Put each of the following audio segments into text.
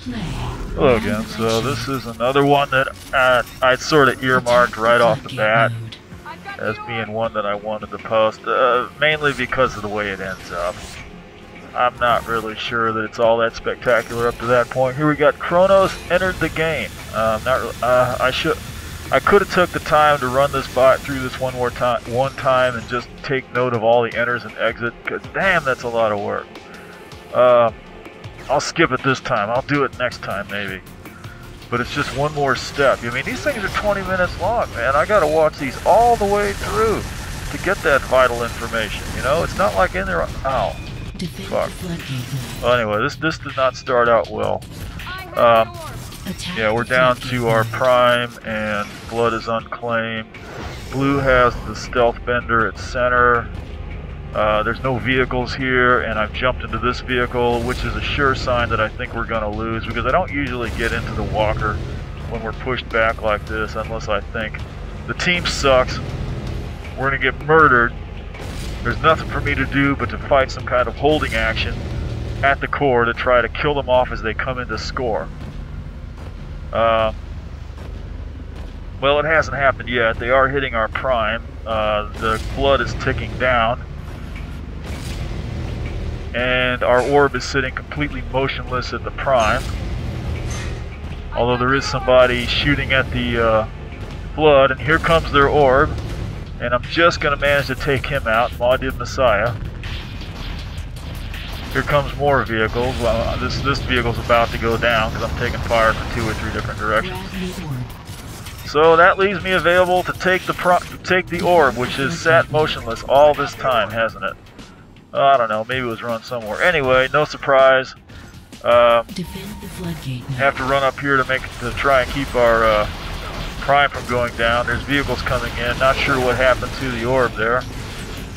Hello again. So this is another one that I sort of earmarked right off the bat as being one that I wanted to post, mainly because of the way it ends up. I'm not really sure that it's all that spectacular up to that point. Here we got Kronos entered the game. I could have took the time to run this bot through this one time and just take note of all the enters and exit, because damn, that's a lot of work. I'll skip it this time. I'll do it next time maybe. But it's just one more step. I mean, these things are 20 minutes long, man. I gotta watch these all the way through to get that vital information. You know, it's not like in there. Ow. Fuck. Well, anyway, this did not start out well. Yeah, we're down to our prime, and blood is unclaimed. Blue has the stealth bender at center. There's no vehicles here, and I've jumped into this vehicle, which is a sure sign that I think we're going to lose, because I don't usually get into the walker when we're pushed back like this, unless I think the team sucks, we're going to get murdered. There's nothing for me to do but to fight some kind of holding action at the core to try to kill them off as they come into score. Well, it hasn't happened yet. They are hitting our prime. The blood is ticking down. And our orb is sitting completely motionless at the prime. Although there is somebody shooting at the blood, and here comes their orb. And I'm just going to manage to take him out. Maudid Messiah. Here comes more vehicles. Well, this vehicle's about to go down because I'm taking fire from 2 or 3 different directions. So that leaves me available to take the orb, which is sat motionless all this time, hasn't it? I don't know. Maybe it was run somewhere. Anyway, no surprise. Have to run up here to try and keep our prime from going down. There's vehicles coming in. Not sure what happened to the orb there,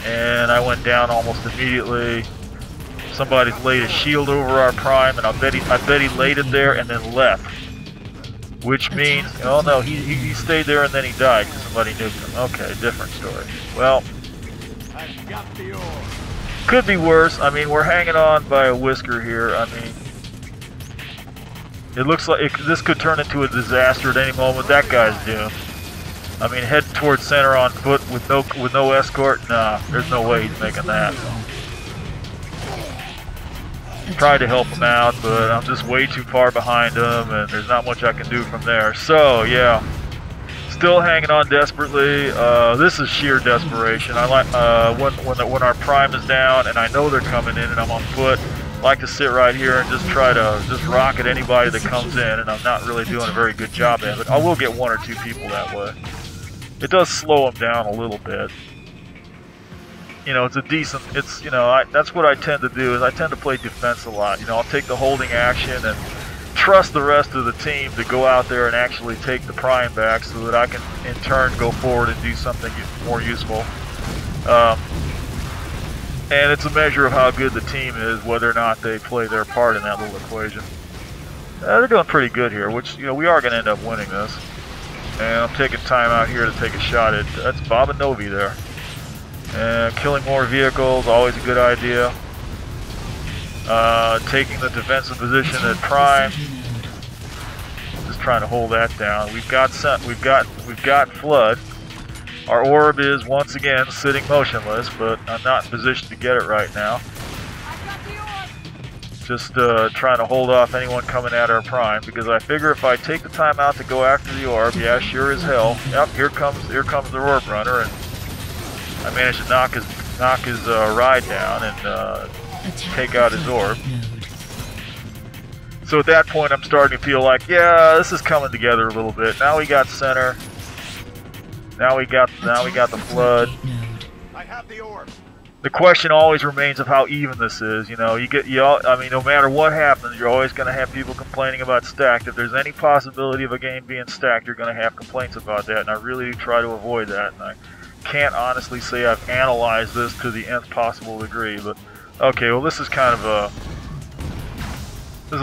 and I went down almost immediately. Somebody's laid a shield over our prime, and I bet he laid it there and then left. Which means, oh no, he stayed there and then he died because somebody nuked him. Okay, different story. Well, could be worse. I mean, we're hanging on by a whisker here. I mean, it looks like this could turn into a disaster at any moment. That guy's doomed. I mean, head towards center on foot with no escort. Nah, there's no way he's making that. Tried to help him out, but I'm just way too far behind him, and there's not much I can do from there. So yeah, still hanging on desperately. This is sheer desperation. I like when our prime is down and I know they're coming in and I'm on foot. I like to sit right here and just try to rocket anybody that comes in, and I'm not really doing a very good job at it. I will get 1 or 2 people that way. It does slow them down a little bit. You know, that's what I tend to do, is I tend to play defense a lot. You know, I'll take the holding action and trust the rest of the team to go out there and actually take the prime back so that I can in turn go forward and do something more useful. And it's a measure of how good the team is, whether or not they play their part in that little equation. They're doing pretty good here, which, you know, we are going to end up winning this. And I'm taking time out here to take a shot at, that's Bob and Novi there. And killing more vehicles, always a good idea. Taking the defensive position at prime. Just trying to hold that down. We've got flood. Our orb is once again sitting motionless, but I'm not in position to get it right now. Just trying to hold off anyone coming at our prime, because I figure if I take the time out to go after the orb, yeah, sure as hell. Yep, here comes the orb runner, and I managed to knock his ride down and take out his orb. So at that point, I'm starting to feel like, yeah, this is coming together a little bit. Now we got center. Now we got the flood. I have the orb. The question always remains of how even this is. You know, I mean, no matter what happens, you're always going to have people complaining about stacked. If there's any possibility of a game being stacked, you're going to have complaints about that, and I really do try to avoid that. And I can't honestly say I've analyzed this to the nth possible degree, but okay, well, this is kind of a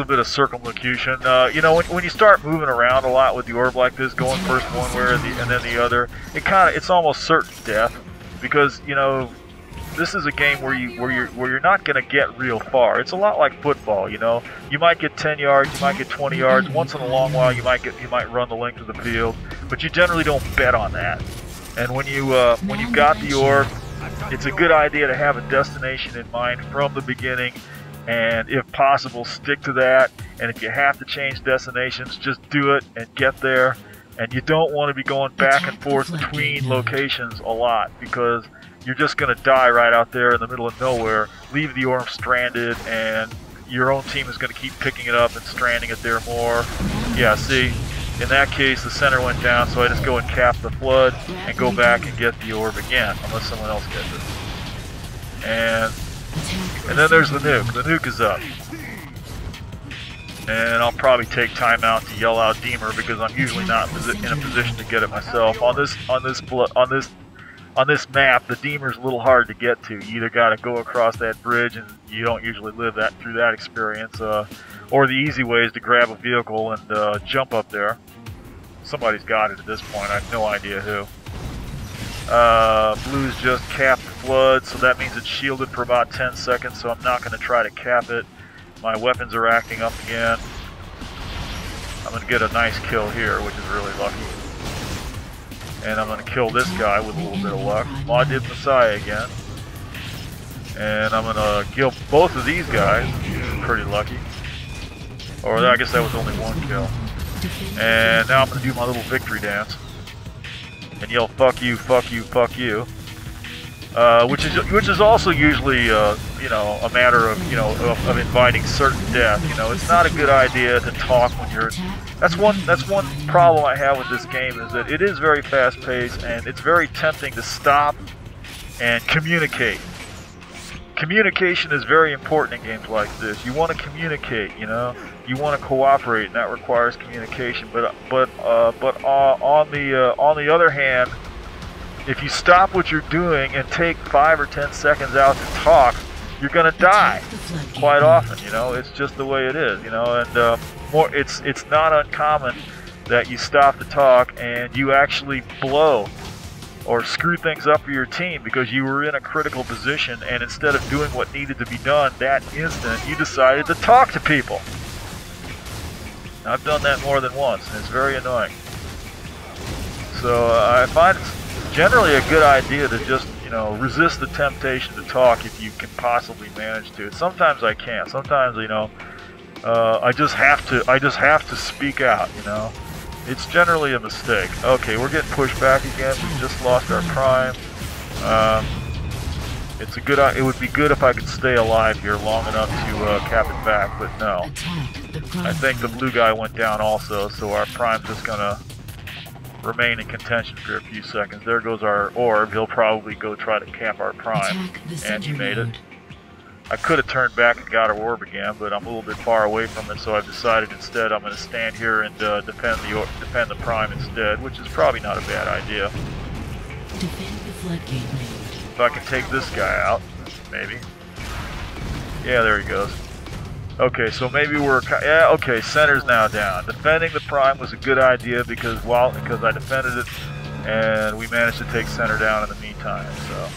bit of circumlocution. You know, when you start moving around a lot with the orb like this, going first one way and then the other, it's almost certain death, because, you know, this is a game where you're not going to get real far. It's a lot like football, you know. You might get 10 yards, you might get 20 yards. Once in a long while, you might run the length of the field, but you generally don't bet on that. And when you've got the orb, it's a good idea to have a destination in mind from the beginning, and if possible, stick to that. And if you have to change destinations, just do it and get there. And you don't want to be going back and forth between locations a lot, because you're just going to die right out there in the middle of nowhere, leave the orb stranded, and your own team is going to keep picking it up and stranding it there more. Yeah, see, in that case, the center went down, so I just go and cap the flood and go back and get the orb again, unless someone else gets it. And then there's the nuke. The nuke is up. And I'll probably take time out to yell out Deemer, because I'm usually not in a position to get it myself. On this map, the Deemer's a little hard to get to. You either got to go across that bridge, and you don't usually live through that experience, or the easy way is to grab a vehicle and jump up there. Somebody's got it at this point. I have no idea who. Blue's just capped the flood, so that means it's shielded for about 10 seconds, so I'm not going to try to cap it. My weapons are acting up again. I'm going to get a nice kill here, which is really lucky. And I'm going to kill this guy with a little bit of luck. Maudib Messiah again. And I'm going to kill both of these guys, which is pretty lucky. Or I guess that was only one kill. And now I'm going to do my little victory dance. And yell, fuck you, fuck you, fuck you. Which is also usually you know, a matter of, you know, of inviting certain death. You know, it's not a good idea to talk when you're. That's one problem I have with this game, is that it is very fast paced, and it's very tempting to stop and communicate. Communication is very important in games like this. You want to communicate, you know. You want to cooperate, and that requires communication. But on the other hand, if you stop what you're doing and take 5 or 10 seconds out to talk, you're gonna die quite often. You know, it's just the way it is. You know, and it's not uncommon that you stop to talk and you actually blow or screw things up for your team because you were in a critical position, and instead of doing what needed to be done that instant, you decided to talk to people. I've done that more than once, and it's very annoying. So I find it's generally a good idea to just, you know, resist the temptation to talk if you can possibly manage to. Sometimes I can't. Sometimes, you know, I just have to speak out. You know, it's generally a mistake. Okay, we're getting pushed back again. We just lost our prime. It would be good if I could stay alive here long enough to cap it back, but no. I think the blue guy went down also, so our prime's just gonna remain in contention for a few seconds. There goes our orb. He'll probably go try to cap our prime, and he made it. I could have turned back and got our orb again, but I'm a little bit far away from it, so I've decided instead I'm going to stand here and defend the prime instead, which is probably not a bad idea. Defend the floodgate node. If I can take this guy out, maybe. Yeah, there he goes. Okay, so maybe we're... Yeah, okay, center's now down. Defending the prime was a good idea because I defended it, and we managed to take center down in the meantime, so...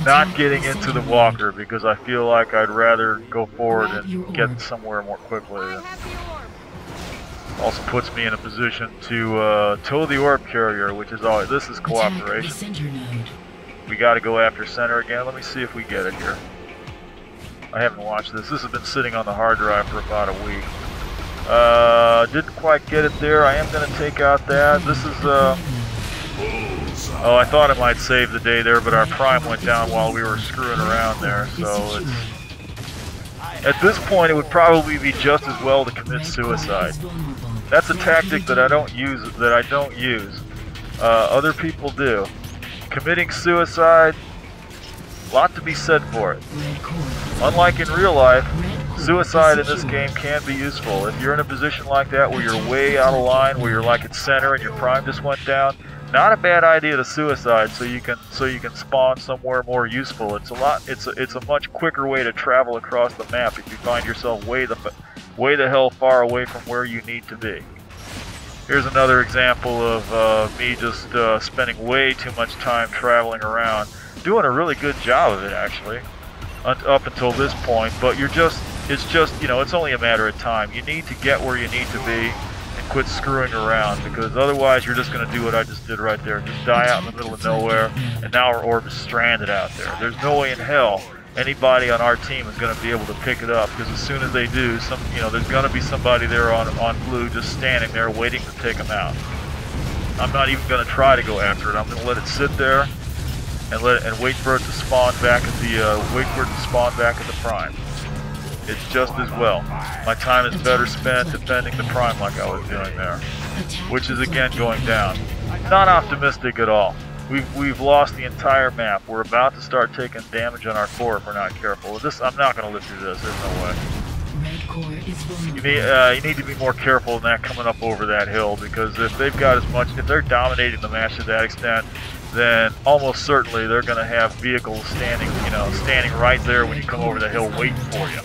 Not getting into the walker because I feel like I'd rather go forward and get somewhere more quickly. Also puts me in a position to tow the orb carrier, which is always... This is cooperation. We gotta go after center again. Let me see if we get it here. I haven't watched this. This has been sitting on the hard drive for about a week. Didn't quite get it there. I am going to take out that. This is, oh, I thought it might save the day there, but our prime went down while we were screwing around there. So it's... At this point, it would probably be just as well to commit suicide. That's a tactic that I don't use. Other people do. Committing suicide, a lot to be said for it. Unlike in real life, suicide in this game can be useful. If you're in a position like that where you're way out of line, where you're like at center and your prime just went down, not a bad idea to suicide so you can spawn somewhere more useful. It's a much quicker way to travel across the map if you find yourself way the hell far away from where you need to be. Here's another example of me just spending way too much time traveling around, doing a really good job of it actually, up until this point. But it's just, you know, it's only a matter of time. You need to get where you need to be and quit screwing around, because otherwise you're just going to do what I just did right there, just die out in the middle of nowhere, and now our orb is stranded out there. There's no way in hell anybody on our team is going to be able to pick it up, because as soon as they do, there's going to be somebody there on blue just standing there waiting to take them out. I'm not even going to try to go after it. I'm going to let it sit there and wait for it to spawn back at the prime. It's just as well. My time is better spent defending the prime like I was doing there, which is again going down. Not optimistic at all. We've lost the entire map. We're about to start taking damage on our core if we're not careful. I'm not going to live through this. There's no way. Red core is vulnerable. You need to be more careful than that coming up over that hill, because if they've got if they're dominating the match to that extent, then almost certainly they're going to have vehicles standing right there when you come over the hill waiting for you.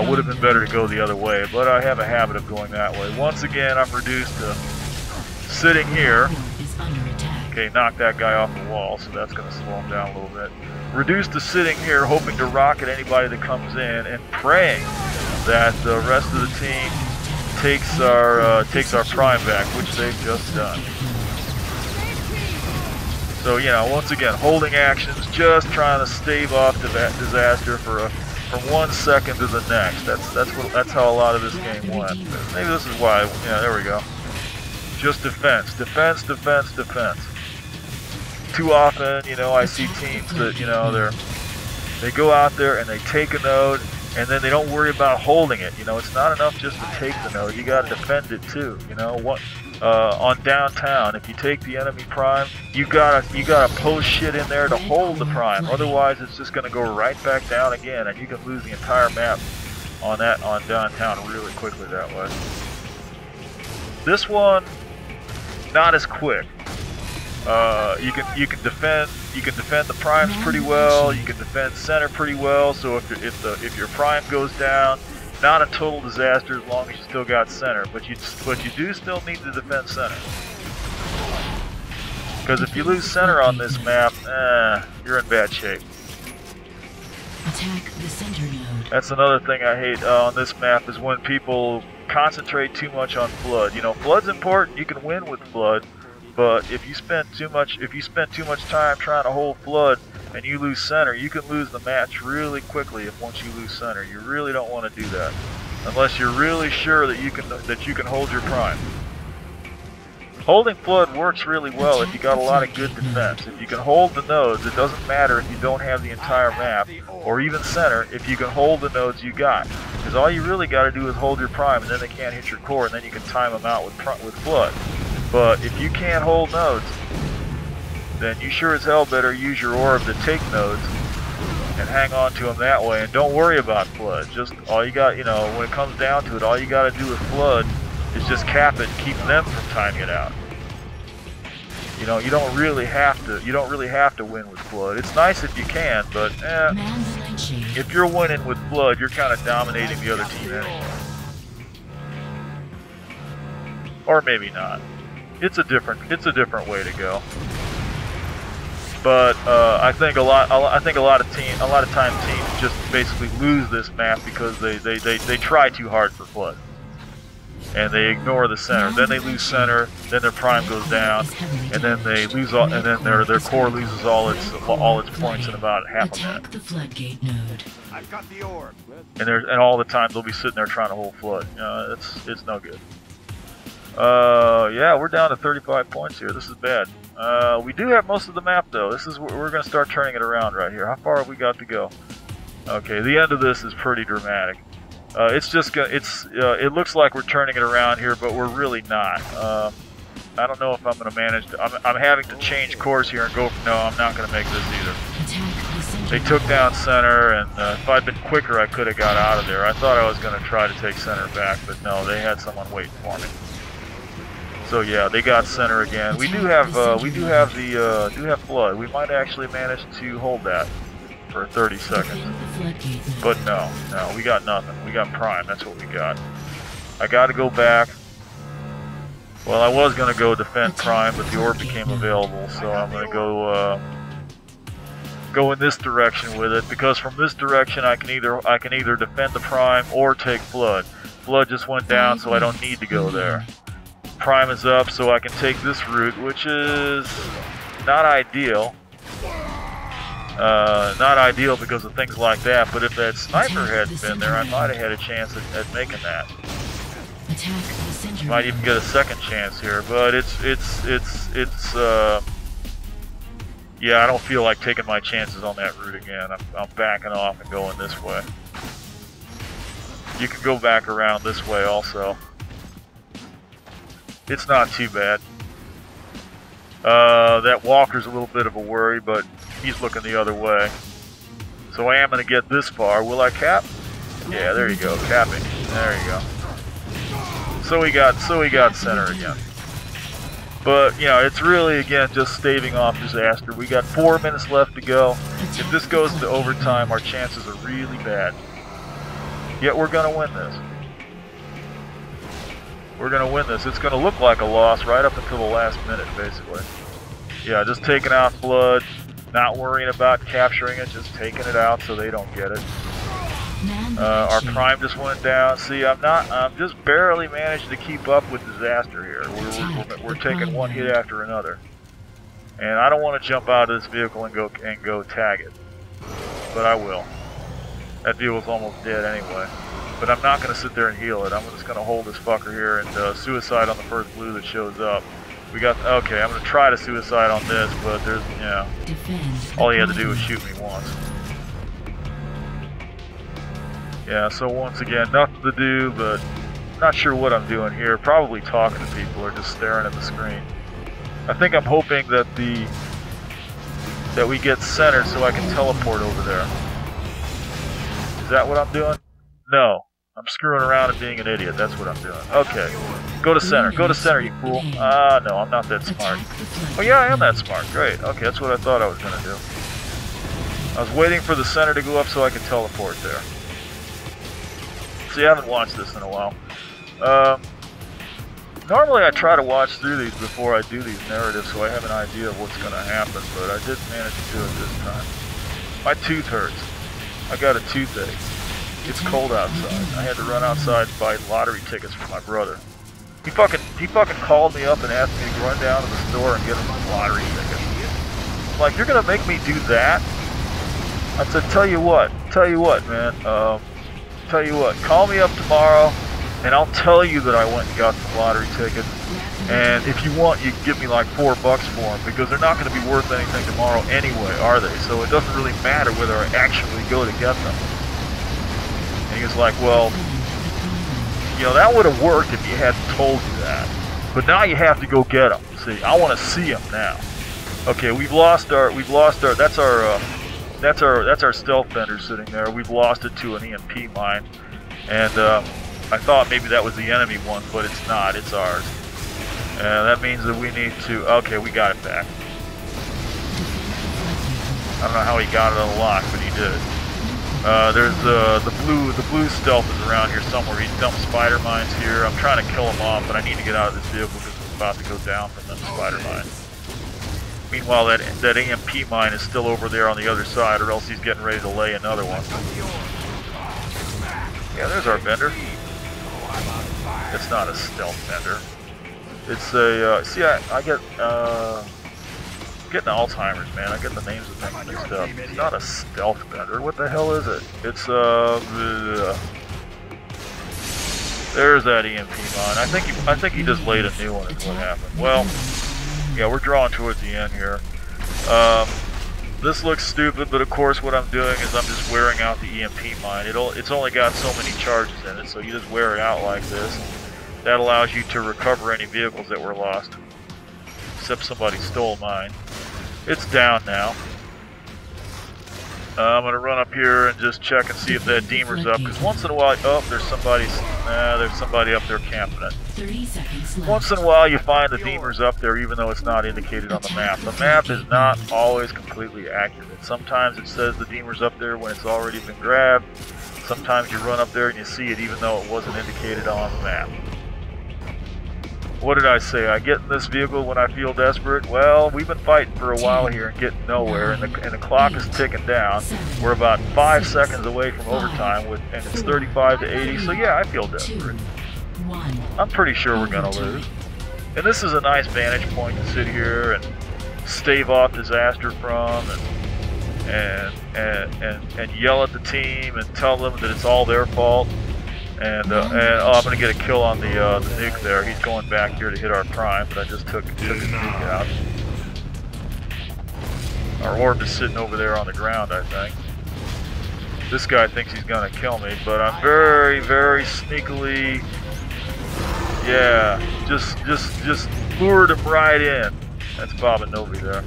Would have been better to go the other way, but I have a habit of going that way. Once again, I'm reduced to sitting here. Okay, knock that guy off the wall, so that's going to slow him down a little bit. Reduced to sitting here, hoping to rocket anybody that comes in, and praying that the rest of the team takes our prime back, which they've just done. So, you know, once again, holding actions, just trying to stave off that disaster from 1 second to the next. That's how a lot of this game went. Maybe this is why. Yeah, there we go. Just defense, defense, defense, defense. Too often, you know, I see teams that, you know, they go out there and they take a node, and then they don't worry about holding it. You know, it's not enough just to take the node. You got to defend it too. You know what? On downtown, if you take the enemy prime, you gotta post shit in there to hold the prime. Otherwise, it's just gonna go right back down again, and you can lose the entire map on downtown really quickly that way. This one, not as quick. You can defend the primes pretty well. You can defend center pretty well. So if your prime goes down, not a total disaster as long as you still got center. But you do still need to defend center, because if you lose center on this map, you're in bad shape. Attack the center node. That's another thing I hate on this map, is when people concentrate too much on flood. You know, flood's important. You can win with flood. But if you spend too much time trying to hold flood and you lose center, you can lose the match really quickly. Once you lose center, you really don't want to do that, unless you're really sure that you can hold your prime. Holding flood works really well if you got a lot of good defense. If you can hold the nodes, it doesn't matter if you don't have the entire map or even center. If you can hold the nodes you got, because all you really got to do is hold your prime, and then they can't hit your core, and then you can time them out with flood. But if you can't hold nodes, then you sure as hell better use your orb to take nodes and hang on to them that way, and don't worry about flood. Just all you got, you know, when it comes down to it, all you got to do with flood is just cap it and keep them from timing it out. You know, you don't really have to win with flood. It's nice if you can, but if you're winning with flood, you're kind of dominating the other team anyway. Or maybe not. It's a different way to go. But I think a lot of times teams just basically lose this map because they try too hard for flood, and they ignore the center. Then they lose center. Then their prime goes down, and then they lose all, and then their core loses all its points in about half a minute. The floodgate node. I've got the orb. And all the time they'll be sitting there trying to hold flood. It's no good. Yeah, we're down to 35 points here. This is bad. We do have most of the map though. We're going to start turning it around right here. How far have we got to go? Okay, the end of this is pretty dramatic. It looks like we're turning it around here, but we're really not. I don't know if I'm going to manage to. I'm having to change course here and go. No, I'm not going to make this either. They took down center, and if I'd been quicker, I could have got out of there. I thought I was going to try to take center back, but no, they had someone waiting for me. So yeah, they got center again. We do have flood. We might actually manage to hold that for 30 seconds. But no, we got nothing. We got prime. That's what we got. I got to go back Well, I was going to go defend Prime, but the orb became available, so I'm going to go in this direction with it, because from this direction I can either defend the Prime or take Flood. Flood just went down, so I don't need to go there. Prime is up, so I can take this route, which is not ideal. Not ideal because of things like that, but if that sniper hadn't been there, I might have had a chance at making that. Might even get a second chance here, but yeah, I don't feel like taking my chances on that route again. I'm backing off and going this way. You can go back around this way also. It's not too bad. That walker's a little bit of a worry, but he's looking the other way. So I am going to get this far. Will I cap? Yeah, there you go, capping. There you go. So we got center again. But, you know, it's really, again, just staving off disaster. We got 4 minutes left to go. If this goes to overtime, our chances are really bad. Yet we're going to win this. We're going to win this. It's going to look like a loss right up until the last minute, basically. Yeah, just taking out Flood, not worrying about capturing it, just taking it out so they don't get it. Our Prime just went down. See, I'm just barely managed to keep up with disaster here. We're taking one hit after another. And I don't want to jump out of this vehicle and go tag it. But I will. That vehicle's almost dead anyway. But I'm not going to sit there and heal it. I'm just going to hold this fucker here and suicide on the first blue that shows up. We got, okay, I'm going to try to suicide on this, but there's, you know, all he had to do was shoot me once. Yeah, so once again, nothing to do, but not sure what I'm doing here. Probably talking to people or just staring at the screen. I think I'm hoping that we get centered so I can teleport over there. Is that what I'm doing? No. I'm screwing around and being an idiot. That's what I'm doing. Okay. Go to center. Go to center, you fool. Ah, no, I'm not that smart. Oh, yeah, I am that smart. Great. Okay, that's what I thought I was going to do. I was waiting for the center to go up so I could teleport there. See, I haven't watched this in a while. Normally I try to watch through these before I do these narratives so I have an idea of what's going to happen, but I didn't manage to do it this time. My tooth hurts. I got a toothache. It's cold outside. I had to run outside and buy lottery tickets for my brother. He fucking called me up and asked me to run down to the store and get him a lottery ticket. I'm like, you're going to make me do that? I said, tell you what, man. Tell you what, call me up tomorrow, and I'll tell you that I went and got the lottery ticket. And if you want, you can give me like $4 for them, because they're not going to be worth anything tomorrow anyway, are they? So it doesn't really matter whether I actually go to get them. And he was like, well, you know, that would have worked if you hadn't told you that. But now you have to go get them. See, I want to see them now. Okay, that's our stealth vendor sitting there. We've lost it to an EMP mine. And I thought maybe that was the enemy one, but it's not. It's ours. And that means that we need to... Okay, we got it back. I don't know how he got it unlocked, but he did. There's the blue stealth is around here somewhere. He's dumped spider mines here. I'm trying to kill him off, but I need to get out of this vehicle because it's about to go down from them spider mines. Meanwhile, that EMP mine is still over there on the other side, or else he's getting ready to lay another one. Yeah, there's our vendor. It's not a stealth vendor. It's a, see, I get, getting Alzheimer's, man. I get the names of things mixed up. It's not a stealth vendor. What the hell is it? It's, there's that EMP mine. I think he just laid a new one is what happened. Well, yeah, we're drawing towards the end here. This looks stupid, but of course what I'm doing is I'm just wearing out the EMP mine. It's only got so many charges in it, so you just wear it out like this. That allows you to recover any vehicles that were lost. Except somebody stole mine. It's down now. I'm going to run up here and just check and see if that deemer's up, because once in a while, oh, there's somebody up there camping it. 30 seconds left. Once in a while you find the deemer's up there even though it's not indicated on the map. The map is not always completely accurate. Sometimes it says the deemer's up there when it's already been grabbed. Sometimes you run up there and you see it even though it wasn't indicated on the map. what did I say? I get in this vehicle when I feel desperate. Well, we've been fighting for a while here and getting nowhere, and the clock is ticking down. We're about 5 seconds away from overtime, and it's 35 to 80. So yeah, I feel desperate. I'm pretty sure we're gonna lose. And this is a nice vantage point to sit here and stave off disaster from, and yell at the team and tell them that it's all their fault. And oh, I'm gonna get a kill on the nuke there. He's going back here to hit our prime, but I just took his nuke out. Our orb is sitting over there on the ground, I think. This guy thinks he's gonna kill me, but I'm very, very sneakily, yeah, just lured him right in. That's Bob and Novi there.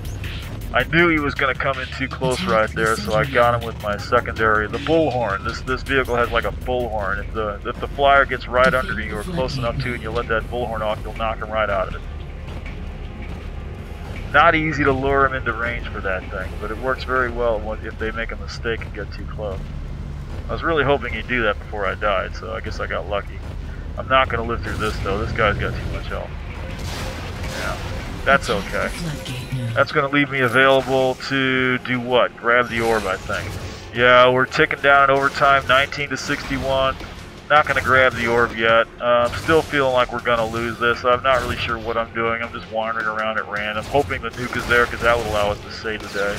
I knew he was going to come in too close right there, so I got him with my secondary, the bullhorn. This vehicle has like a bullhorn. If the flyer gets right under you or close enough to, and you let that bullhorn off, you'll knock him right out of it. Not easy to lure him into range for that thing, but it works very well if they make a mistake and get too close. I was really hoping he'd do that before I died, so I guess I got lucky. I'm not going to live through this though. This guy's got too much health. Yeah, that's okay. That's going to leave me available to do what? Grab the orb, I think. Yeah, we're ticking down in overtime, 19 to 61. Not going to grab the orb yet. Still feeling like we're going to lose this. I'm not really sure what I'm doing. I'm just wandering around at random, hoping the nuke is there because that would allow us to save the day.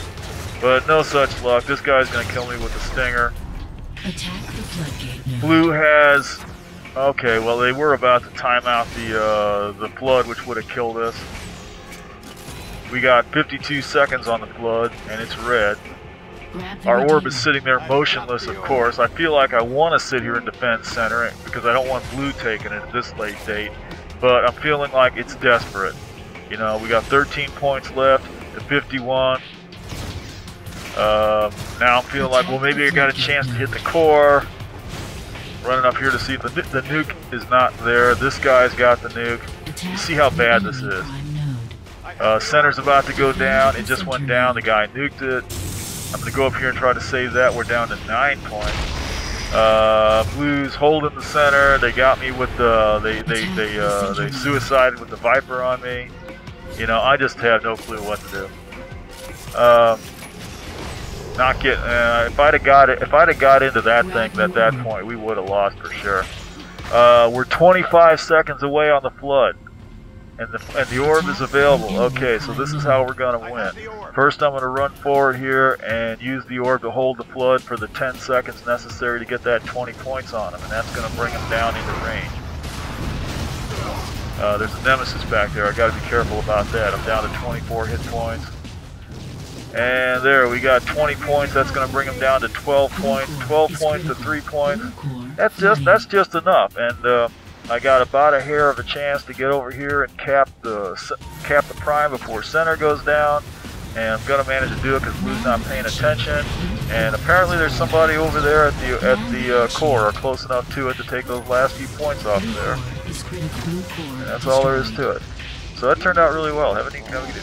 But no such luck. This guy's going to kill me with the stinger. Attack the floodgate node. Blue has... Okay, well they were about to time out the flood, which would have killed us. We got 52 seconds on the flood, and it's red. Our orb is sitting there motionless, of course. I feel like I want to sit here and defend center because I don't want blue taking it at this late date. But I'm feeling like it's desperate. You know, we got 13 points left to 51. Now I'm feeling like, well, maybe I got a chance to hit the core. Running up here to see if the nuke is not there. This guy's got the nuke. You see how bad this is. Center's about to go down. It just went down. The guy nuked it. I'm going to go up here and try to save that. We're down to 9 points. Blues holding the center. They got me with the... They suicided with the Viper on me. You know, I just have no clue what to do. Not getting... if I'd have got into that thing at that point, we would have lost for sure. We're 25 seconds away on the flood. And the orb is available. Okay, so this is how we're going to win. First, I'm going to run forward here and use the orb to hold the flood for the 10 seconds necessary to get that 20 points on him, and that's going to bring him down into range. There's a nemesis back there. I got to be careful about that. I'm down to 24 hit points. And there, we got 20 points. That's going to bring him down to 12 points. 12 points to 3 points. That's just enough. And I got about a hair of a chance to get over here and cap the prime before center goes down, and I'm gonna manage to do it because Blue's not paying attention. And apparently there's somebody over there at the core, or close enough to it to take those last few points off of there. And that's all there is to it. So that turned out really well. Have a good day.